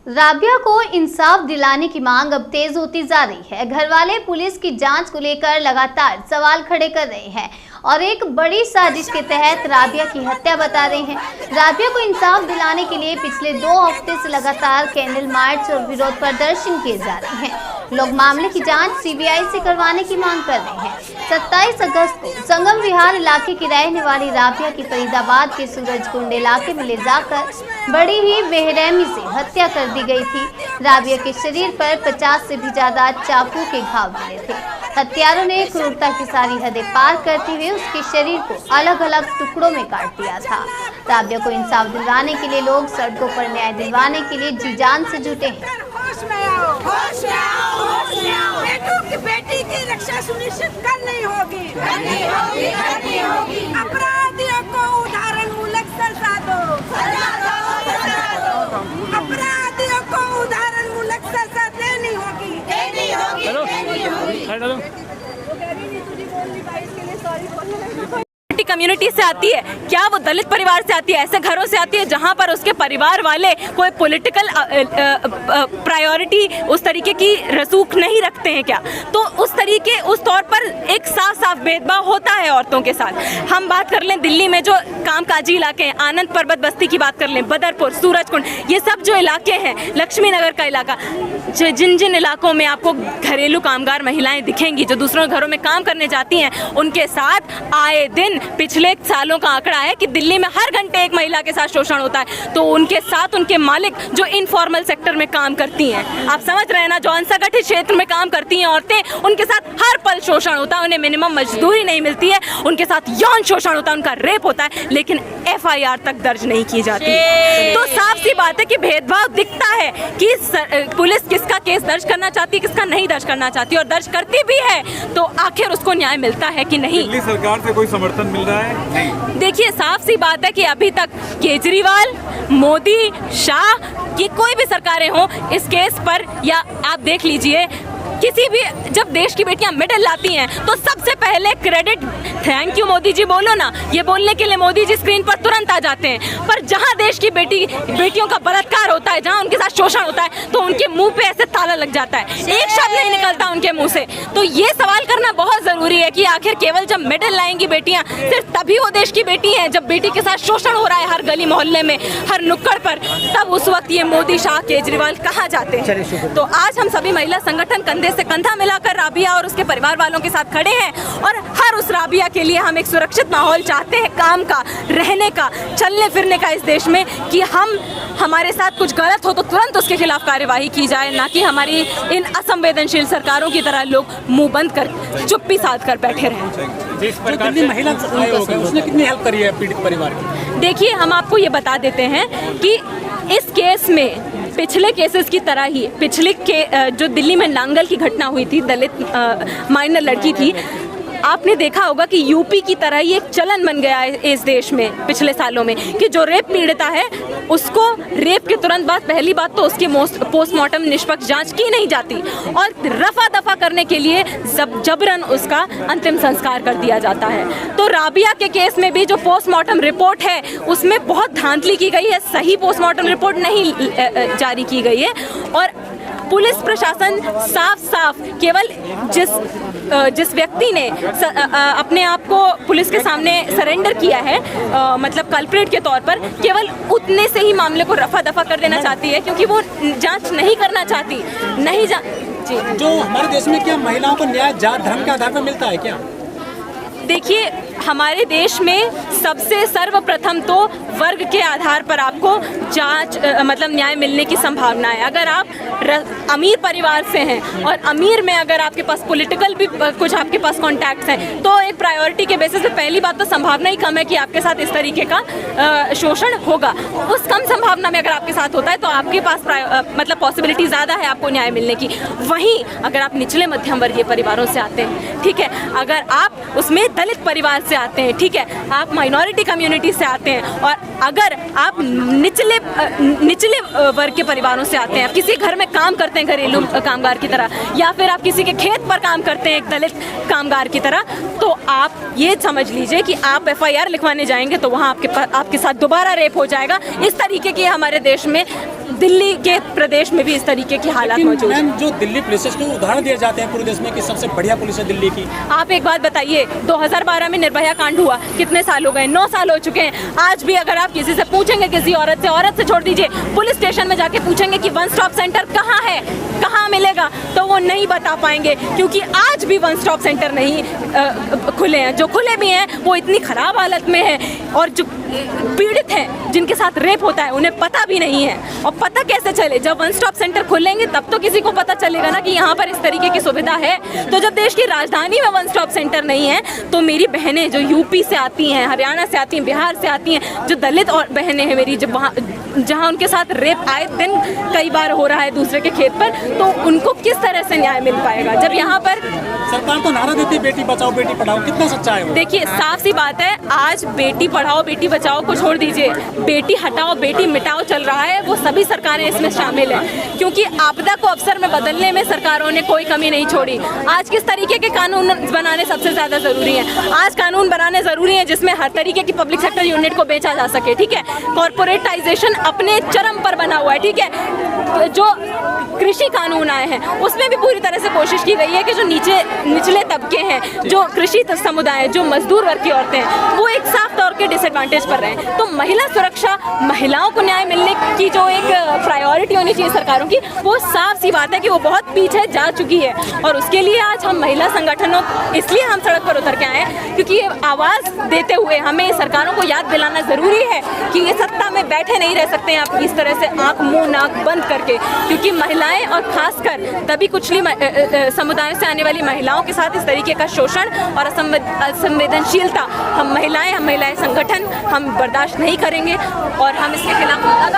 राबिया को इंसाफ दिलाने की मांग अब तेज होती जा रही है। घरवाले पुलिस की जांच को लेकर लगातार सवाल खड़े कर रहे हैं और एक बड़ी साजिश के तहत राबिया की हत्या बता रहे हैं। राबिया को इंसाफ दिलाने के लिए पिछले 2 हफ्ते से लगातार कैंडल मार्च और विरोध प्रदर्शन किए जा रहे हैं। लोग मामले की जांच सीबीआई से करवाने की मांग कर रहे हैं। 27 अगस्त को संगम विहार इलाके की रहने वाली राबिया की फरीदाबाद के सूरजकुंड इलाके में ले जाकर बड़ी ही बेरहमी से हत्या कर दी गई थी। राबिया के शरीर पर 50 से भी ज्यादा चाकू के घाव मिले थे। हत्यारों ने क्रूरता की सारी हदें पार करते हुए उसके शरीर को अलग अलग टुकड़ों में काट दिया था। राबिया को इंसाफ दिलवाने के लिए लोग सड़कों पर न्याय दिलवाने के लिए जी जान से जुटे हैं। बेटी की रक्षा सुनिश्चित करनी होगी। अपराधियों को उदाहरणमूलक सजा दो। अपराधियों को उदाहरणमूलक सजा देनी होगी। कम्युनिटी से आती है क्या, वो दलित परिवार से आती है, ऐसे घरों से आती है जहां पर उसके परिवार वाले कोई पॉलिटिकल प्रायोरिटी उस तरीके की रसूख नहीं रखते हैं क्या? तो उस तौर पर एक साफ साफ भेदभाव होता है औरतों के साथ। हम बात कर लें दिल्ली में जो कामकाजी इलाके हैं, आनंद पर्वत बस्ती की बात कर लें, बदरपुर, सूरजकुंड, ये सब जो इलाके हैं, लक्ष्मी नगर का इलाका, जिन जिन इलाकों में आपको घरेलू कामगार महिलाएं दिखेंगी जो दूसरों घरों में काम करने जाती हैं, उनके साथ आए दिन पिछले सालों का आंकड़ा है कि दिल्ली में हर घंटे एक महिला के साथ शोषण होता है। तो उनके साथ उनके मालिक जो इनफॉर्मल सेक्टर में काम करती हैं, आप समझ रहे हैं ना, जो असंगठित क्षेत्र में काम करती हैं औरतें, उनके साथ हर पल शोषण होता है। उन्हें मिनिमम मजदूरी नहीं मिलती है, उनके साथ यौन शोषण होता है, उनका रेप होता है, लेकिन FIR तक दर्ज नहीं की जाती। तो साफ सी बात है कि भेदभाव दिखता है कि पुलिस किसका केस दर्ज करना चाहती है, किसका नहीं दर्ज करना चाहती, और दर्ज करती भी है तो आखिर उसको न्याय मिलता है कि नहीं। दिल्ली सरकार से कोई समर्थन मिल रहा है? नहीं। देखिए साफ सी बात है कि अभी तक केजरीवाल, मोदी, शाह की कोई भी सरकारें हों इस केस पर, या आप देख लीजिए किसी भी, जब देश की बेटियां मेडल लाती हैं तो सबसे पहले credit thank you Modi ji बोलो ना, ये बोलने के लिए मोदी जी स्क्रीन पर तुरंत आ जाते हैं। पर जहां देश की बेटियों का बलात्कार होता है, जहां उनके साथ शोषण होता है, तो उनके मुंह पे ऐसे ताला लग जाता है, एक शब्द नहीं निकलता उनके मुंह से। तो ये सवाल करना बहुत जरूरी है कि आखिर केवल जब मेडल लाएंगी बेटियां सिर्फ तभी वो देश की बेटी हैं, जब बेटी के साथ शोषण हो रहा है हर गली मोहल्ले में, हर नुक्कड़ पर, तब उस वक्त ये मोदी, शाह, केजरीवाल कहाँ जाते हैं? तो आज हम सभी महिला संगठन कंधे से कंधा मिलाकर राबिया और उसके परिवार वालों के साथ खड़े हैं और हर उस राबिया के लिए हम एक सुरक्षित माहौल चाहते हैं, काम का, रहने का, चलने फिरने का इस देश में, कि हमारे साथ कुछ गलत हो तो तुरंत उसके खिलाफ कार्यवाही की जाए, ना कि हमारी इन असंवेदनशील सरकारों की तरह लोग मुंह बंद कर चुप्पी साध कर बैठे रहें। जिस प्रकार से महिला आयोग है उसने कितनी हेल्प करी है पीड़ित परिवार की? देखिए हम आपको ये बता देते हैं कि इस केस में पिछले केसेस की तरह ही जो दिल्ली में नांगल की घटना हुई थी, दलित माइनर लड़की थी, आपने देखा होगा कि यूपी की तरह ही एक चलन बन गया है इस देश में पिछले सालों में, कि जो रेप पीड़िता है उसको रेप के तुरंत बाद पहली बात तो उसकी पोस्टमार्टम निष्पक्ष जांच की नहीं जाती और रफा दफा करने के लिए जबरन उसका अंतिम संस्कार कर दिया जाता है। तो राबिया के केस में भी जो पोस्टमार्टम रिपोर्ट है उसमें बहुत धांधली की गई है, सही पोस्टमार्टम रिपोर्ट नहीं जारी की गई है और पुलिस प्रशासन साफ साफ केवल जिस व्यक्ति ने अपने आप को पुलिस के सामने सरेंडर किया है, मतलब कल्प्रेट के तौर पर, केवल उतने से ही मामले को रफा दफा कर देना चाहती है, क्योंकि वो जांच नहीं करना चाहती। जी, जो हमारे देश में क्या महिलाओं को न्याय जात धर्म के आधार पर मिलता है क्या? देखिए हमारे देश में सबसे सर्वप्रथम तो वर्ग के आधार पर आपको जांच मतलब न्याय मिलने की संभावना है। अगर आप अमीर परिवार से हैं और अमीर में अगर आपके पास पॉलिटिकल भी कुछ आपके पास कॉन्टैक्ट्स हैं, तो एक प्रायोरिटी के बेसिस पे पहली बात तो संभावना ही कम है कि आपके साथ इस तरीके का शोषण होगा। उस कम संभावना में अगर आपके साथ होता है तो आपके पास मतलब पॉसिबिलिटी ज़्यादा है आपको न्याय मिलने की। वहीं अगर आप निचले मध्यम वर्गीय परिवारों से आते हैं, ठीक है, अगर आप उसमें दलित परिवार से आते हैं, ठीक है, आप माइनॉरिटी कम्युनिटी से आते हैं, और अगर आप निचले वर्ग के परिवारों से आते हैं, आप किसी घर में काम करते हैं घरेलू कामगार की तरह, या फिर आप किसी के खेत पर काम करते हैं एक दलित कामगार की तरह, तो आप ये समझ लीजिए कि आप FIR लिखवाने जाएंगे तो वहाँ आपके साथ दोबारा रेप हो जाएगा। इस तरीके की हमारे देश में दिल्ली के प्रदेश में भी इस तरीके की हालात लेकिन मौजूद है। मैम, जो दिल्ली पुलिस है उसको उदाहरण दिए जाते हैं पूरे देश में कि सबसे बढ़िया पुलिस है दिल्ली की। आप एक बात बताइए, 2012 में निर्भया कांड हुआ, कितने साल हो गए? 9 साल हो चुके हैं। आज भी अगर आप किसी से पूछेंगे, किसी औरत से छोड़ दीजिए, पुलिस स्टेशन में जाके पूछेंगे कि वन स्टॉप सेंटर कहाँ है, कहाँ मिलेगा, तो वो नहीं बता पाएंगे, क्योंकि आज भी वन स्टॉप सेंटर नहीं खुले हैं। जो खुले भी हैं वो इतनी खराब हालत में है, और जो पीड़ित हैं, जिनके साथ रेप होता है, उन्हें पता भी नहीं है। और पता कैसे चले? जब वन स्टॉप सेंटर खुलेंगे तब तो किसी को पता चलेगा ना कि यहाँ पर इस तरीके की सुविधा है। तो जब देश की राजधानी में वन स्टॉप सेंटर नहीं है, तो मेरी बहनें जो यूपी से आती हैं, हरियाणा से आती हैं, बिहार से आती हैं, जो दलित और बहनें हैं मेरी, जब वहाँ जहाँ उनके साथ रेप आए दिन कई बार हो रहा है दूसरे के खेत पर, तो उनको किस तरह से न्याय मिल पाएगा? जब यहाँ पर सरकार तो नारा देती है बेटी बचाओ बेटी पढ़ाओ, कितना सच्चा है वो? देखिए, साफ सी बात है, आज बेटी पढ़ाओ बेटी बचाओ को छोड़ दीजिए, बेटी हटाओ बेटी मिटाओ चल रहा है। वो सभी सरकारें इसमें शामिल हैं, क्योंकि आपदा को अवसर में बदलने में सरकारों ने कोई कमी नहीं छोड़ी। आज किस तरीके के कानून बनाने सबसे ज्यादा जरूरी है? आज कानून बनाने जरूरी है जिसमें हर तरीके की पब्लिक सेक्टर यूनिट को बेचा जा सके, ठीक है। कॉर्पोरेटाइजेशन अपने चरम पर बना हुआ है, ठीक है। जो कृषि कानून आए हैं उसमें भी पूरी तरह से कोशिश की गई है कि जो निचले तबके हैं, जो कृषि समुदाय, जो मजदूर वर्ग की औरतें हैं, वो एक साफ तौर के डिसएडवांटेज पर रहे हैं। तो महिला सुरक्षा, महिलाओं को न्याय मिलने की जो एक प्रायोरिटी होनी चाहिए सरकारों की, वो साफ सी बात है कि वो बहुत पीछे जा चुकी है। और उसके लिए आज हम महिला संगठनों, इसलिए हम सड़क पर उतर के आए हैं, क्योंकि ये आवाज़ देते हुए हमें सरकारों को याद दिलाना ज़रूरी है कि ये सत्ता में बैठे नहीं रह सकते हैं आप इस तरह से आँख मुँह नाक बंद करके, क्योंकि महिलाएं और खासकर दबी कुचली समुदायों से आने वाली महिलाओं के साथ इस तरीके का शोषण और असंवेदनशीलता हम महिलाएं संगठन हम बर्दाश्त नहीं करेंगे, और हम इसके खिलाफ